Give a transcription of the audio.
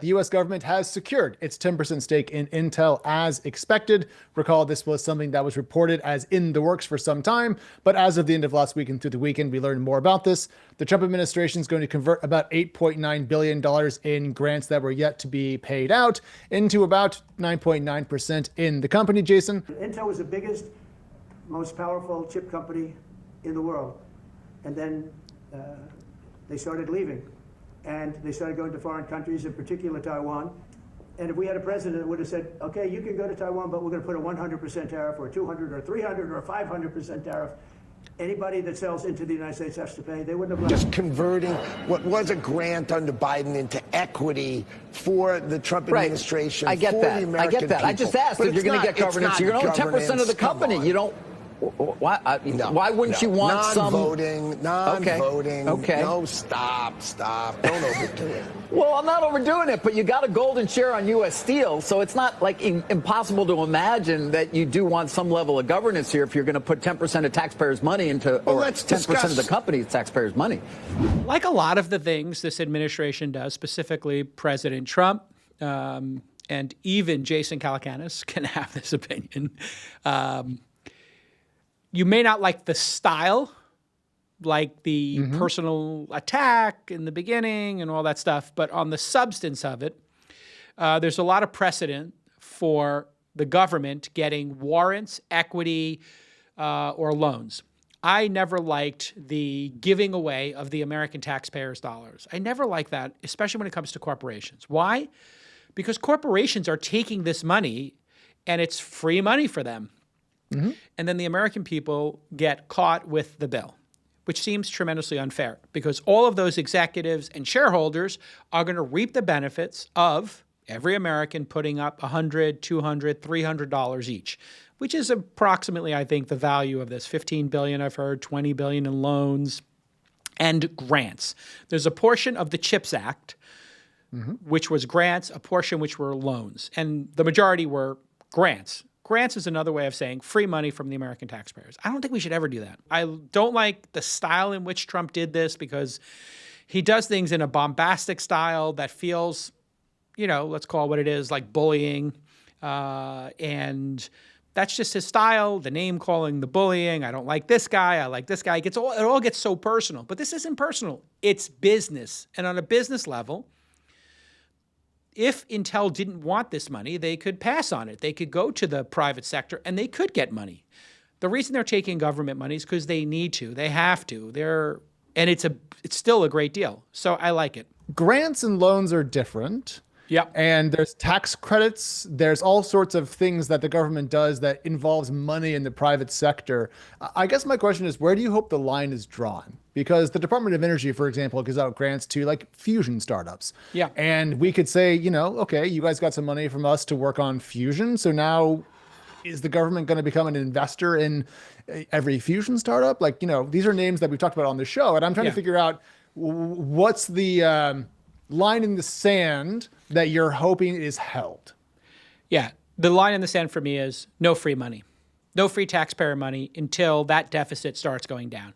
The U.S. government has secured its 10% stake in Intel as expected. Recall this was something that was reported as in the works for some time, but as of the end of last week and through the weekend, we learned more about this. The Trump administration is going to convert about $8.9 billion in grants that were yet to be paid out into about 9.9% in the company, Jason. Intel was the biggest, most powerful chip company in the world. And then they started leaving. And they started going to foreign countries, in particular Taiwan. And if we had a president that would have said, okay, you can go to Taiwan, but we're going to put a 100% tariff or 200 or 300 or 500% tariff. Anybody that sells into the United States has to pay. They wouldn't have just converting what was a grant under Biden into equity for the Trump administration. I get that. I get that. I just asked if you're going to get governance. You're going to own 10% of the company. You don't. Why wouldn't you want non-voting, non-voting? Okay. No, stop. Don't overdo it. Well, I'm not overdoing it, but you got a golden share on U.S. Steel, so it's not like impossible to imagine that you do want some level of governance here if you're going to put 10% of taxpayers' money into, or 10% of the company's taxpayers' money. Like a lot of the things this administration does, specifically President Trump, and even Jason Calacanis can have this opinion. You may not like the style, like the personal attack in the beginning and all that stuff, but on the substance of it, there's a lot of precedent for the government getting warrants, equity, or loans. I never liked the giving away of the American taxpayers' dollars. I never liked that, especially when it comes to corporations. Why? Because corporations are taking this money and it's free money for them. And then the American people get caught with the bill, which seems tremendously unfair because all of those executives and shareholders are going to reap the benefits of every American putting up $100, $200, $300 each, which is approximately, I think, the value of this. $15 billion, I've heard, $20 billion in loans and grants. There's a portion of the CHIPS Act, which was grants, a portion which were loans, and the majority were grants. Grants is another way of saying free money from the American taxpayers. I don't think we should ever do that. I don't like the style in which Trump did this because he does things in a bombastic style that feels, let's call it what it is, like bullying. And that's just his style, the name calling, the bullying. I don't like this guy. I like this guy. It all gets so personal. But this isn't personal. It's business. And on a business level, if Intel didn't want this money, they could pass on it. They could go to the private sector and they could get money. The reason they're taking government money is because they need to. They have to. And it's still a great deal. So I like it. Grants and loans are different. Yep. And there's tax credits. There's all sorts of things that the government does that involves money in the private sector. I guess my question is, where do you hope the line is drawn? Because the Department of Energy, for example, gives out grants to like fusion startups. Yeah. And we could say, okay, you guys got some money from us to work on fusion. So now is the government going to become an investor in every fusion startup? Like, these are names that we've talked about on the show. And I'm trying to figure out what's the line in the sand that you're hoping is held. Yeah. The line in the sand for me is no free money. No free taxpayer money until that deficit starts going down.